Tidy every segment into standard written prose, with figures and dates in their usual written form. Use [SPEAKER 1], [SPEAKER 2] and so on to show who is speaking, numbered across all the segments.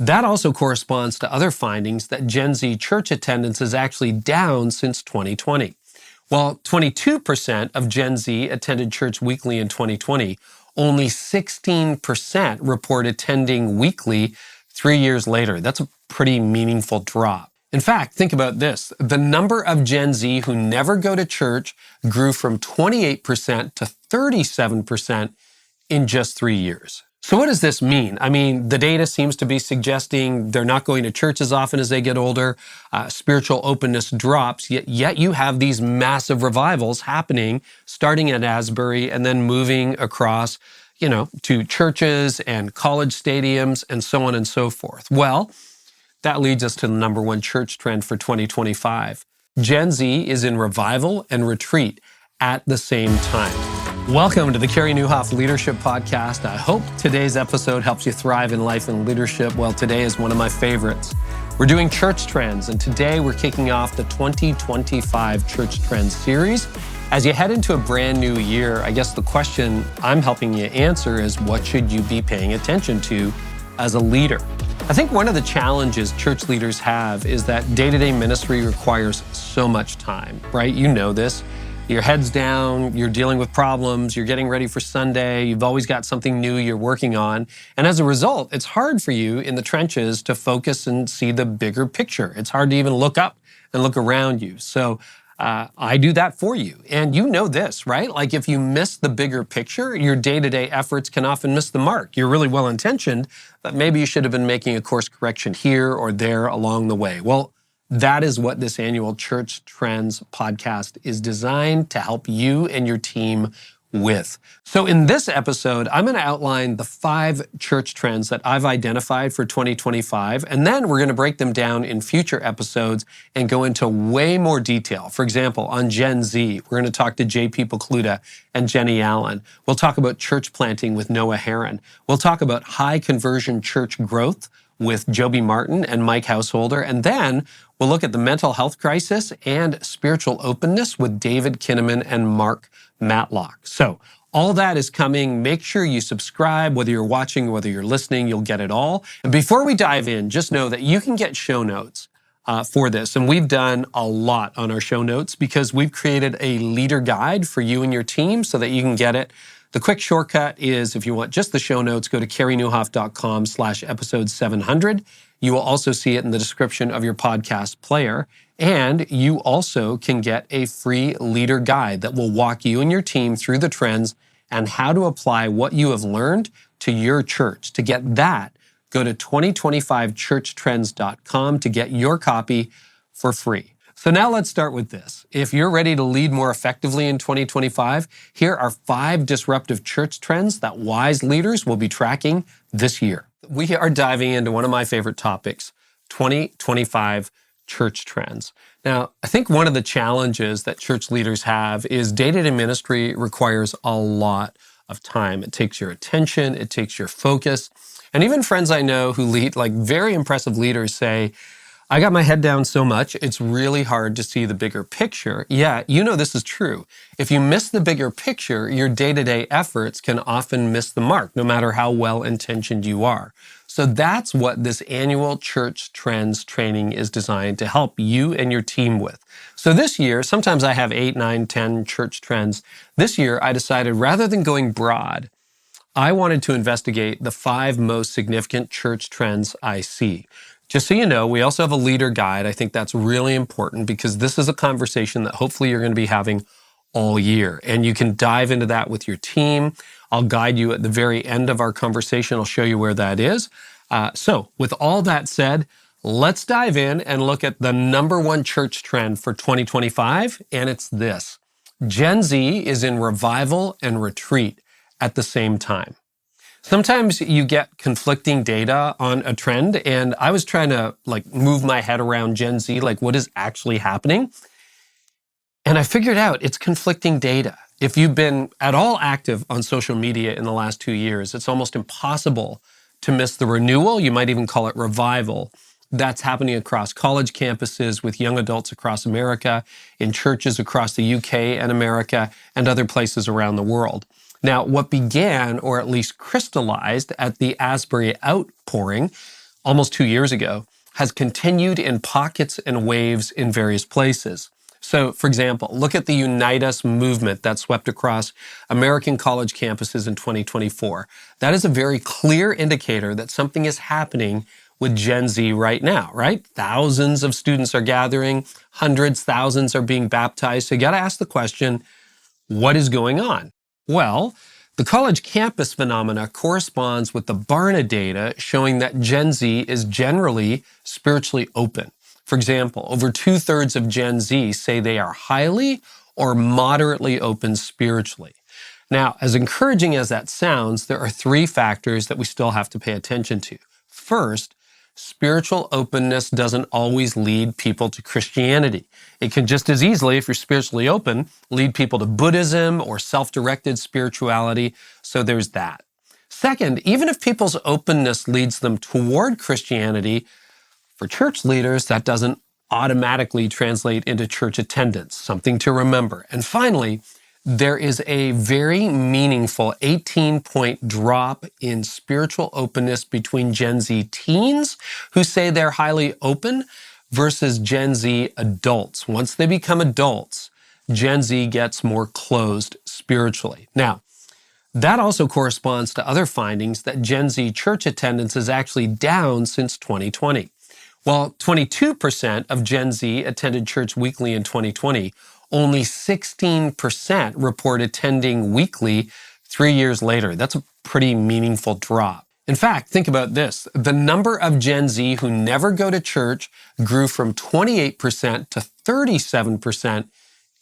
[SPEAKER 1] That also corresponds to other findings that Gen Z church attendance is actually down since 2020. While 22% of Gen Z attended church weekly in 2020, only 16% report attending weekly 3 years later. That's a pretty meaningful drop. In fact, think about this. The number of Gen Z who never go to church grew from 28% to 37% in just 3 years. So what does this mean? I mean, the data seems to be suggesting they're not going to church as often as they get older. Spiritual openness drops, yet you have these massive revivals happening, starting at Asbury and then moving across, to churches and college stadiums and so on and so forth. Well, that leads us to the number one church trend for 2025. Gen Z is in revival and retreat at the same time. Welcome to the Carey Nieuwhof Leadership Podcast. I hope today's episode helps you thrive in life and leadership. Well, today is one of my favorites. We're doing church trends, and today we're kicking off the 2025 Church Trends series. As you head into a brand new year, I guess the question I'm helping you answer is, what should you be paying attention to as a leader? I think one of the challenges church leaders have is that day-to-day ministry requires so much time, right? You know this. Your head's down, you're dealing with problems, you're getting ready for Sunday, you've always got something new you're working on. And as a result, it's hard for you in the trenches to focus and see the bigger picture. It's hard to even look up and look around you. So I do that for you. And you know this, right? Like if you miss the bigger picture, your day-to-day efforts can often miss the mark. You're really well-intentioned, but maybe you should have been making a course correction here or there along the way. Well, that is what this annual Church Trends podcast is designed to help you and your team with. So in this episode, I'm going to outline the 5 church trends that I've identified for 2025, and then we're going to break them down in future episodes and go into way more detail. For example, on Gen Z, we're going to talk to JP Pokluda and Jenny Allen. We'll talk about church planting with Noah Heron. We'll talk about high conversion church growth with Joby Martin and Mike Householder. And then we'll look at the mental health crisis and spiritual openness with David Kinnaman and Mark Matlock. So all that is coming. Make sure you subscribe, whether you're watching, whether you're listening, you'll get it all. And before we dive in, just know that you can get show notes for this. And we've done a lot on our show notes because we've created a leader guide for you and your team so that you can get it. The quick shortcut is, if you want just the show notes, go to careynieuwhof.com/episode 700. You will also see it in the description of your podcast player. And you also can get a free leader guide that will walk you and your team through the trends and how to apply what you have learned to your church. To get that, go to 2025churchtrends.com to get your copy for free. So now let's start with this. If you're ready to lead more effectively in 2025, here are 5 disruptive church trends that wise leaders will be tracking this year. We are diving into one of my favorite topics, 2025 church trends. Now, I think one of the challenges that church leaders have is day-to-day ministry requires a lot of time. It takes your attention, it takes your focus. And even friends I know who lead, like very impressive leaders, say, I got my head down so much, it's really hard to see the bigger picture. Yeah, you know this is true. If you miss the bigger picture, your day-to-day efforts can often miss the mark, no matter how well-intentioned you are. So that's what this annual Church Trends training is designed to help you and your team with. So this year, sometimes I have 8, 9, 10 church trends. This year, I decided rather than going broad, I wanted to investigate the 5 most significant church trends I see. Just so you know, we also have a leader guide. I think that's really important because this is a conversation that hopefully you're going to be having all year. And you can dive into that with your team. I'll guide you at the very end of our conversation. I'll show you where that is. So with all that said, let's dive in and look at the number one church trend for 2025. And it's this: Gen Z is in revival and retreat at the same time. Sometimes you get conflicting data on a trend, and I was trying to move my head around Gen Z, what is actually happening. And I figured out it's conflicting data. If you've been at all active on social media in the last 2 years, it's almost impossible to miss the renewal. You might even call it revival. That's happening across college campuses with young adults across America, in churches across the UK and America, and other places around the world. Now, what began, or at least crystallized, at the Asbury outpouring almost 2 years ago, has continued in pockets and waves in various places. So, for example, look at the Unite Us movement that swept across American college campuses in 2024. That is a very clear indicator that something is happening with Gen Z right now, right? Thousands of students are gathering, hundreds, thousands are being baptized. So you got to ask the question, what is going on? Well, the college campus phenomena corresponds with the Barna data showing that Gen Z is generally spiritually open. For example, over 2/3 of Gen Z say they are highly or moderately open spiritually. Now, as encouraging as that sounds, there are 3 factors that we still have to pay attention to. First, spiritual openness doesn't always lead people to Christianity. It can just as easily, if you're spiritually open, lead people to Buddhism or self-directed spirituality. So there's that. Second, even if people's openness leads them toward Christianity, for church leaders, that doesn't automatically translate into church attendance, something to remember. And finally, there is a very meaningful 18-point drop in spiritual openness between Gen Z teens who say they're highly open versus Gen Z adults. Once they become adults, Gen Z gets more closed spiritually. Now, that also corresponds to other findings that Gen Z church attendance is actually down since 2020. While 22% of Gen Z attended church weekly in 2020, only 16% report attending weekly 3 years later. That's a pretty meaningful drop. In fact, think about this. The number of Gen Z who never go to church grew from 28% to 37%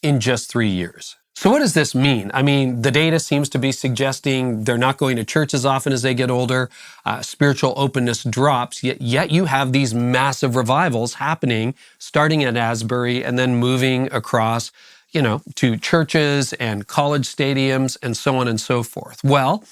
[SPEAKER 1] in just 3 years. So what does this mean? I mean, the data seems to be suggesting they're not going to church as often as they get older. Spiritual openness drops, yet you have these massive revivals happening, starting at Asbury and then moving across, to churches and college stadiums and so on and so forth. Well,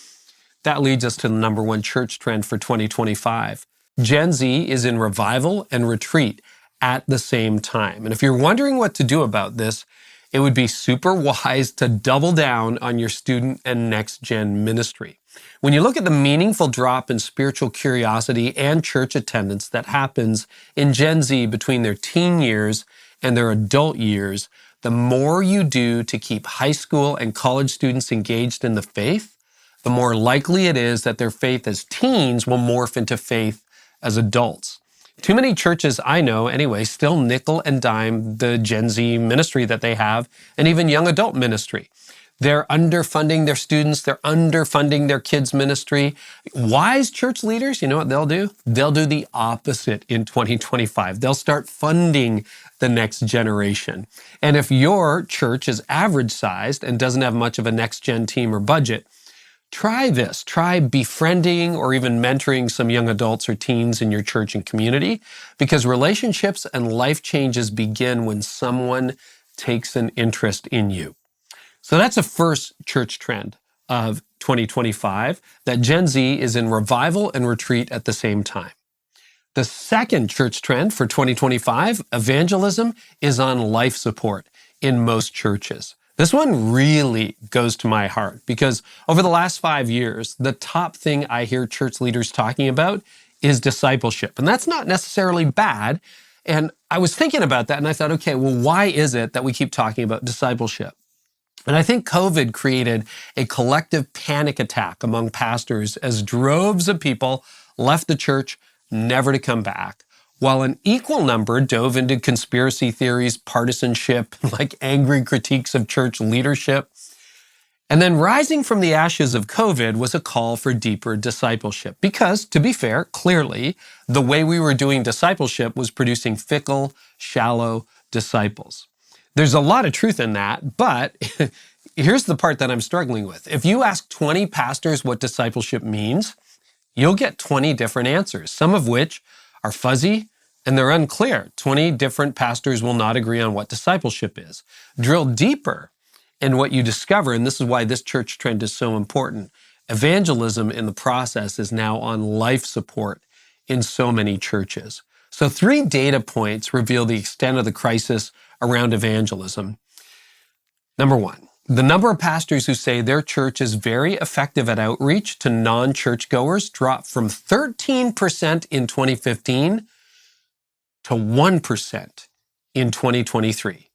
[SPEAKER 1] that leads us to the number 1 church trend for 2025. Gen Z is in revival and retreat at the same time. And if you're wondering what to do about this, it would be super wise to double down on your student and next gen ministry. When you look at the meaningful drop in spiritual curiosity and church attendance that happens in Gen Z between their teen years and their adult years, the more you do to keep high school and college students engaged in the faith, the more likely it is that their faith as teens will morph into faith as adults. Too many churches I know, anyway, still nickel and dime the Gen Z ministry that they have, and even young adult ministry. They're underfunding their students. They're underfunding their kids' ministry. Wise church leaders, you know what they'll do? They'll do the opposite in 2025. They'll start funding the next generation. And if your church is average sized and doesn't have much of a next gen team or budget, try this. Try befriending or even mentoring some young adults or teens in your church and community, because relationships and life changes begin when someone takes an interest in you. So that's a first church trend of 2025, that Gen Z is in revival and retreat at the same time. The second church trend for 2025, evangelism, is on life support in most churches. This one really goes to my heart because over the last 5 years, the top thing I hear church leaders talking about is discipleship. And that's not necessarily bad. And I was thinking about that and I thought, okay, well, why is it that we keep talking about discipleship? And I think COVID created a collective panic attack among pastors as droves of people left the church never to come back, while an equal number dove into conspiracy theories, partisanship, like angry critiques of church leadership. And then rising from the ashes of COVID was a call for deeper discipleship. Because, to be fair, clearly, the way we were doing discipleship was producing fickle, shallow disciples. There's a lot of truth in that, but here's the part that I'm struggling with. If you ask 20 pastors what discipleship means, you'll get 20 different answers, some of which are fuzzy and they're unclear. 20 different pastors will not agree on what discipleship is. Drill deeper in what you discover, and this is why this church trend is so important. Evangelism in the process is now on life support in so many churches. So 3 data points reveal the extent of the crisis around evangelism. Number 1, The number of pastors who say their church is very effective at outreach to non-churchgoers dropped from 13% in 2015 to 1% in 2023.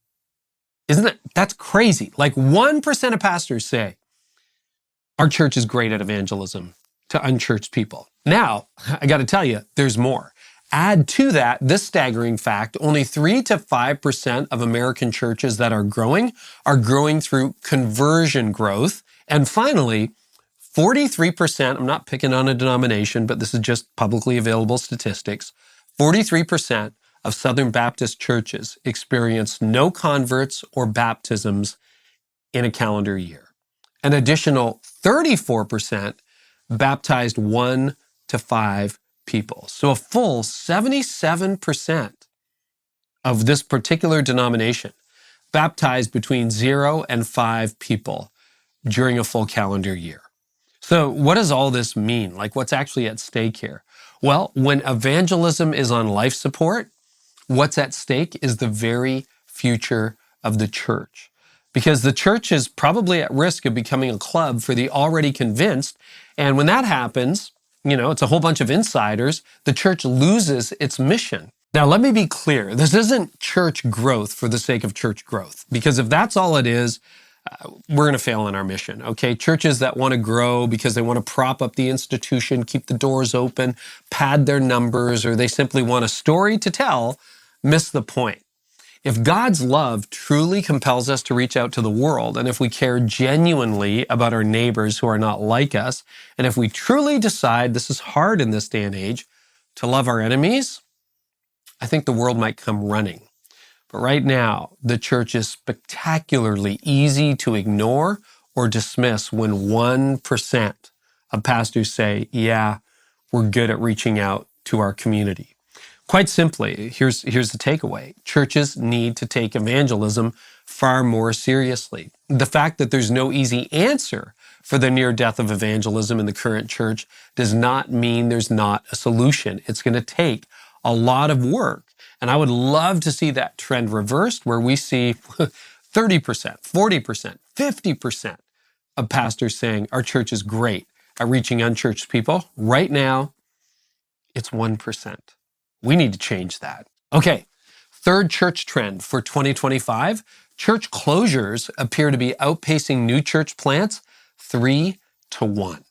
[SPEAKER 1] That's crazy. Like 1% of pastors say, our church is great at evangelism to unchurched people. Now, I got to tell you, there's more. Add to that this staggering fact, only 3 to 5% of American churches that are growing through conversion growth. And finally, 43%, I'm not picking on a denomination, but this is just publicly available statistics, 43% of Southern Baptist churches experience no converts or baptisms in a calendar year. An additional 34% baptized 1 to 5 people. So a full 77% of this particular denomination baptized between 0 and 5 people during a full calendar year. So what does all this mean? Like, what's actually at stake here? Well, when evangelism is on life support, what's at stake is the very future of the church. Because the church is probably at risk of becoming a club for the already convinced. And when that happens, it's a whole bunch of insiders, the church loses its mission. Now, let me be clear. This isn't church growth for the sake of church growth. Because if that's all it is, we're going to fail in our mission, okay? Churches that want to grow because they want to prop up the institution, keep the doors open, pad their numbers, or they simply want a story to tell, miss the point. If God's love truly compels us to reach out to the world, and if we care genuinely about our neighbors who are not like us, and if we truly decide this is hard in this day and age, to love our enemies, I think the world might come running. But right now, the church is spectacularly easy to ignore or dismiss when 1% of pastors say, yeah, we're good at reaching out to our community. Quite simply, here's the takeaway. Churches need to take evangelism far more seriously. The fact that there's no easy answer for the near death of evangelism in the current church does not mean there's not a solution. It's going to take a lot of work. And I would love to see that trend reversed where we see 30%, 40%, 50% of pastors saying our church is great at reaching unchurched people. Right now, it's 1%. We need to change that. Okay, third church trend for 2025, church closures appear to be outpacing new church plants 3 to 1.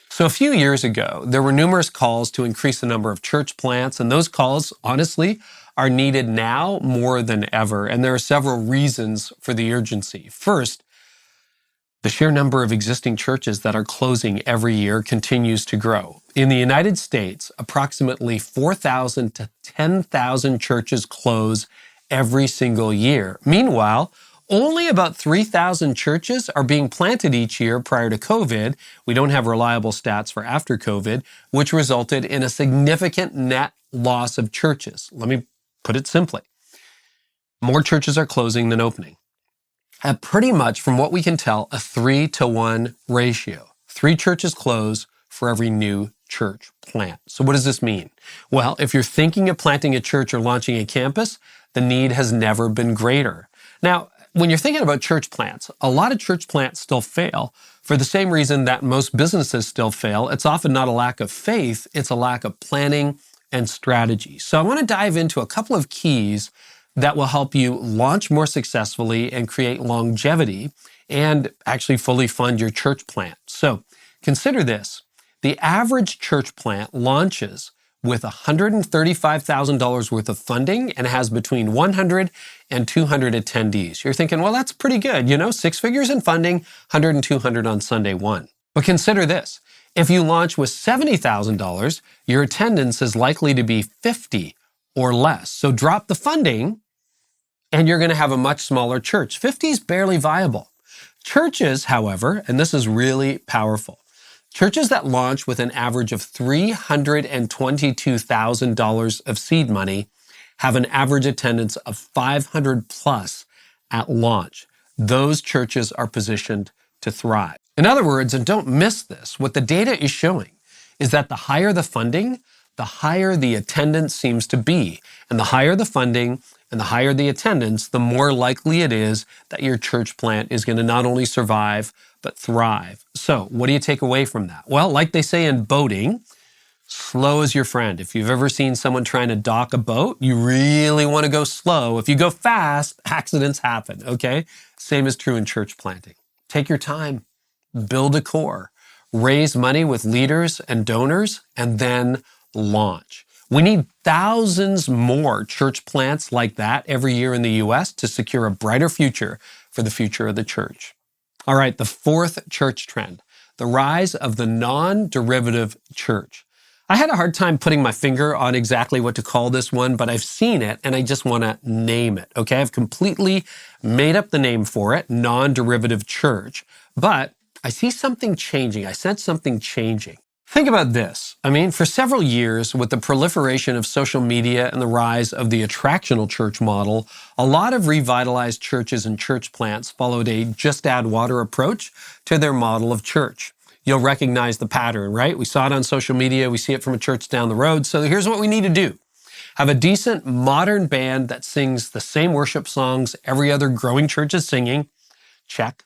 [SPEAKER 1] So a few years ago, there were numerous calls to increase the number of church plants, and those calls, honestly, are needed now more than ever. And there are several reasons for the urgency. First, the sheer number of existing churches that are closing every year continues to grow. In the United States, approximately 4,000 to 10,000 churches close every single year. Meanwhile, only about 3,000 churches are being planted each year prior to COVID. We don't have reliable stats for after COVID, which resulted in a significant net loss of churches. Let me put it simply. More churches are closing than opening. At pretty much, from what we can tell, a 3 to 1 ratio. 3 churches close for every new church plant. So what does this mean? Well, if you're thinking of planting a church or launching a campus, the need has never been greater. Now, when you're thinking about church plants, a lot of church plants still fail for the same reason that most businesses still fail. It's often not a lack of faith, it's a lack of planning and strategy. So I want to dive into a couple of keys that will help you launch more successfully and create longevity and actually fully fund your church plant. So consider this. The average church plant launches with $135,000 worth of funding and has between 100 and 200 attendees. You're thinking, well, that's pretty good. 6 figures in funding, 100 and 200 on Sunday 1. But consider this. If you launch with $70,000, your attendance is likely to be 50 or less. So drop the funding and you're going to have a much smaller church. 50 is barely viable. Churches, however, and this is really powerful, churches that launch with an average of $322,000 of seed money have an average attendance of 500 plus at launch. Those churches are positioned to thrive. In other words, and don't miss this, what the data is showing is that the higher the funding, the higher the attendance seems to be. And the higher the funding And the higher the attendance, the more likely it is that your church plant is going to not only survive, but thrive. So what do you take away from that? Well, like they say in boating, slow is your friend. If you've ever seen someone trying to dock a boat, you really want to go slow. If you go fast, accidents happen, okay? Same is true in church planting. Take your time, build a core, raise money with leaders and donors, and then launch. We need thousands more church plants like that every year in the U.S. to secure a brighter future for the future of the church. All right, the fourth church trend, the rise of the non-derivative church. I had a hard time putting my finger on exactly what to call this one, but I've seen it and I just want to name it, okay? I've completely made up the name for it, non-derivative church, but I see something changing. I sense something changing. Think about this. I mean, for several years, with the proliferation of social media and the rise of the attractional church model, a lot of revitalized churches and church plants followed a just add water approach to their model of church. You'll recognize the pattern, right? We saw it on social media. We see it from a church down the road. So here's what we need to do. Have a decent modern band that sings the same worship songs every other growing church is singing. Check.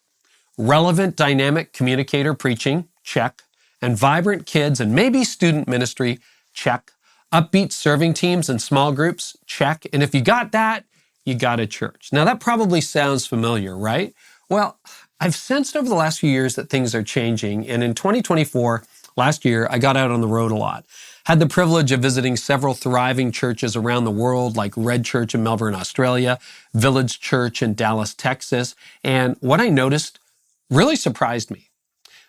[SPEAKER 1] Relevant, dynamic communicator preaching. Check. And vibrant kids and maybe student ministry. Check. Upbeat serving teams and small groups. Check. And if you got that, you got a church. Now that probably sounds familiar, right? Well, I've sensed over the last few years that things are changing. And in 2024, last year, I got out on the road a lot. Had the privilege of visiting several thriving churches around the world, like Red Church in Melbourne, Australia, Village Church in Dallas, Texas. And what I noticed really surprised me.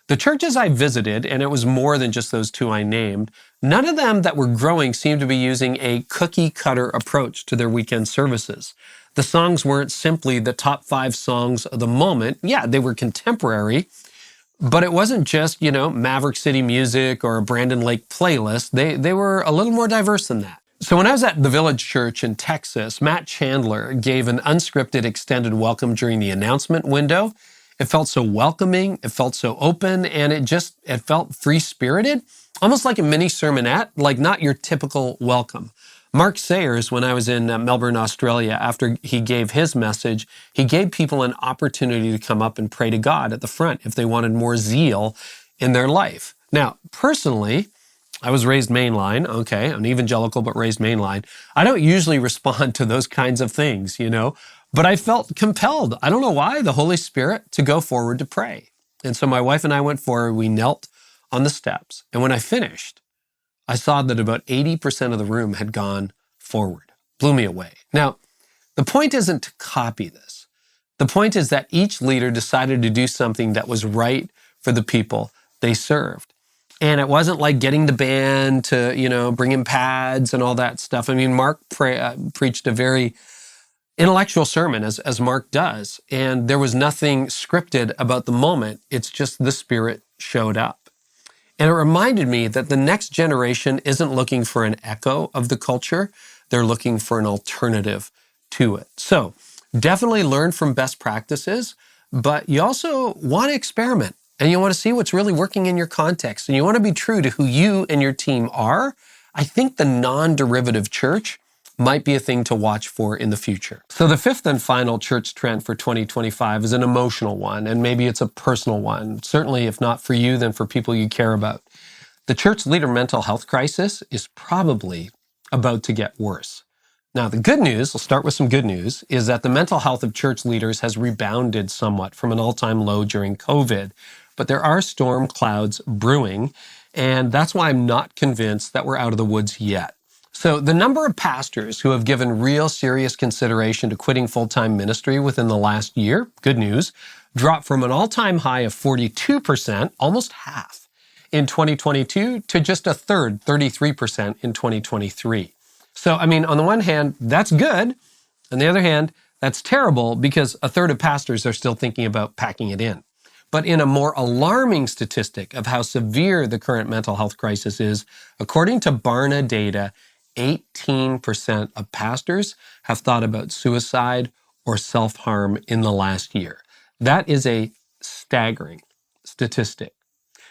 [SPEAKER 1] The churches I visited, and it was more than just those two I named, none of them that were growing seemed to be using a cookie-cutter approach to their weekend services. The songs weren't simply the top 5 songs of the moment. Yeah, they were contemporary, but it wasn't just, Maverick City music or a Brandon Lake playlist. They were a little more diverse than that. So when I was at the Village Church in Texas, Matt Chandler gave an unscripted extended welcome during the announcement window. It felt so welcoming, it felt so open, and it felt free-spirited, almost like a mini sermonette, like not your typical welcome. Mark Sayers, when I was in Melbourne, Australia, after he gave his message, he gave people an opportunity to come up and pray to God at the front if they wanted more zeal in their life. Now, personally, I was raised mainline. Okay, I'm evangelical, but raised mainline. I don't usually respond to those kinds of things, but I felt compelled. I don't know why, the Holy Spirit, to go forward to pray. And so my wife and I went forward. We knelt on the steps. And when I finished, I saw that about 80% of the room had gone forward. Blew me away. Now, the point isn't to copy this. The point is that each leader decided to do something that was right for the people they served. And it wasn't like getting the band to, bring in pads and all that stuff. I mean, Mark preached a very intellectual sermon, as Mark does, and there was nothing scripted about the moment. It's just the Spirit showed up. And it reminded me that the next generation isn't looking for an echo of the culture. They're looking for an alternative to it. So definitely learn from best practices, but you also want to experiment and you want to see what's really working in your context. And you want to be true to who you and your team are. I think the non-derivative church might be a thing to watch for in the future. So the fifth and final church trend for 2025 is an emotional one, and maybe it's a personal one. Certainly, if not for you, then for people you care about. The church leader mental health crisis is probably about to get worse. Now, the good news, we'll start with some good news, is that the mental health of church leaders has rebounded somewhat from an all-time low during COVID, but there are storm clouds brewing, and that's why I'm not convinced that we're out of the woods yet. So the number of pastors who have given real serious consideration to quitting full-time ministry within the last year, good news, dropped from an all-time high of 42%, almost half, in 2022 to just a third, 33% in 2023. So, on the one hand, that's good. On the other hand, that's terrible because a third of pastors are still thinking about packing it in. But in a more alarming statistic of how severe the current mental health crisis is, according to Barna data, 18% of pastors have thought about suicide or self-harm in the last year. That is a staggering statistic.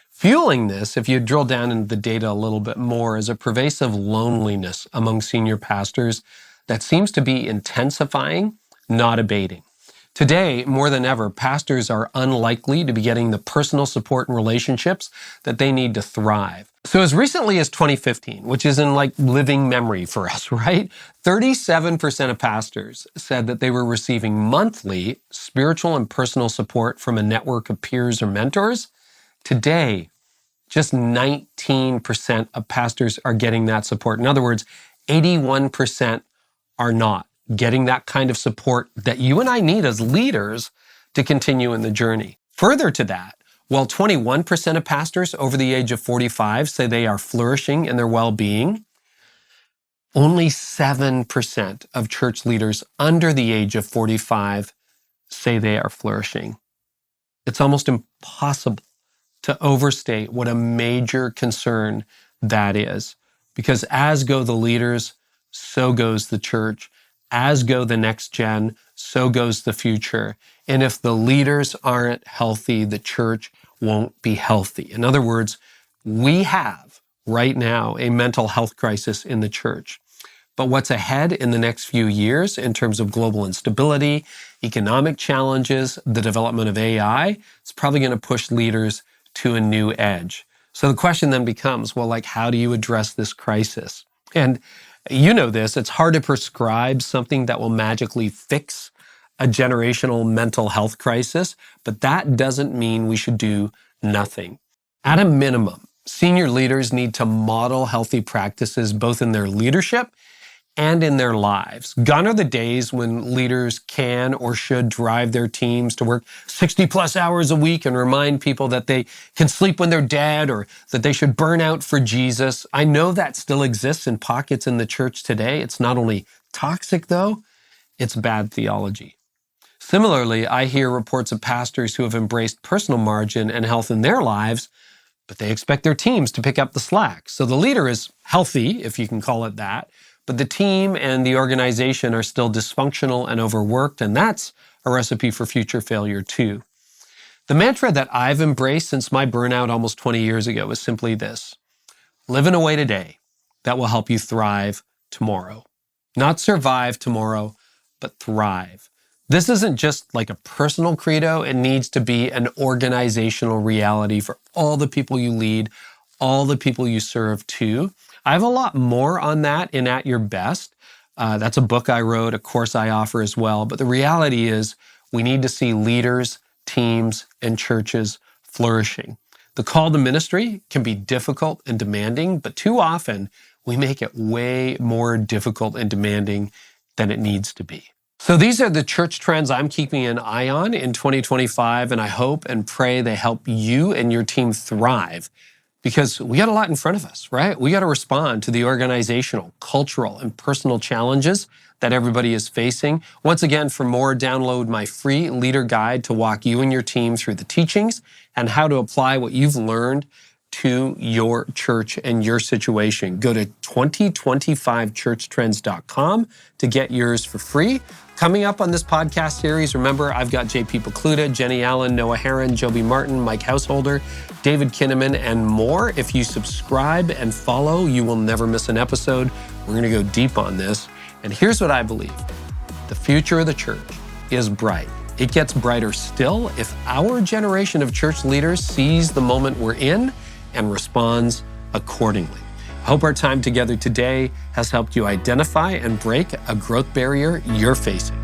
[SPEAKER 1] Fueling this, if you drill down into the data a little bit more, is a pervasive loneliness among senior pastors that seems to be intensifying, not abating. Today, more than ever, pastors are unlikely to be getting the personal support and relationships that they need to thrive. So as recently as 2015, which is in like living memory for us, right? 37% of pastors said that they were receiving monthly spiritual and personal support from a network of peers or mentors. Today, just 19% of pastors are getting that support. In other words, 81% are not getting that kind of support that you and I need as leaders to continue in the journey. Further to that, while 21% of pastors over the age of 45 say they are flourishing in their well-being, only 7% of church leaders under the age of 45 say they are flourishing. It's almost impossible to overstate what a major concern that is, because as go the leaders, so goes the church. As go the next gen, so goes the future. And if the leaders aren't healthy, the church won't be healthy. In other words, we have right now a mental health crisis in the church. But what's ahead in the next few years in terms of global instability, economic challenges, the development of AI, it's probably going to push leaders to a new edge. So the question then becomes, well, like, how do you address this crisis? And you know this, it's hard to prescribe something that will magically fix a generational mental health crisis, but that doesn't mean we should do nothing. At a minimum, senior leaders need to model healthy practices both in their leadership and in their lives. Gone are the days when leaders can or should drive their teams to work 60 plus hours a week and remind people that they can sleep when they're dead or that they should burn out for Jesus. I know that still exists in pockets in the church today. It's not only toxic though, it's bad theology. Similarly, I hear reports of pastors who have embraced personal margin and health in their lives, but they expect their teams to pick up the slack. So the leader is healthy, if you can call it that, but the team and the organization are still dysfunctional and overworked, and that's a recipe for future failure too. The mantra that I've embraced since my burnout almost 20 years ago is simply this: live in a way today that will help you thrive tomorrow. Not survive tomorrow, but thrive. This isn't just like a personal credo, it needs to be an organizational reality for all the people you lead, all the people you serve too. I have a lot more on that in At Your Best. That's a book I wrote, a course I offer as well. But the reality is we need to see leaders, teams, and churches flourishing. The call to ministry can be difficult and demanding, but too often we make it way more difficult and demanding than it needs to be. So these are the church trends I'm keeping an eye on in 2025, and I hope and pray they help you and your team thrive. Because we got a lot in front of us, right? We got to respond to the organizational, cultural, and personal challenges that everybody is facing. Once again, for more, download my free leader guide to walk you and your team through the teachings and how to apply what you've learned to your church and your situation. Go to 2025churchtrends.com to get yours for free. Coming up on this podcast series, remember, I've got JP Pokluda, Jenny Allen, Noah Herron, Joby Martin, Mike Householder, David Kinnaman, and more. If you subscribe and follow, you will never miss an episode. We're going to go deep on this. And here's what I believe. The future of the church is bright. It gets brighter still if our generation of church leaders sees the moment we're in and responds accordingly. I hope our time together today has helped you identify and break a growth barrier you're facing.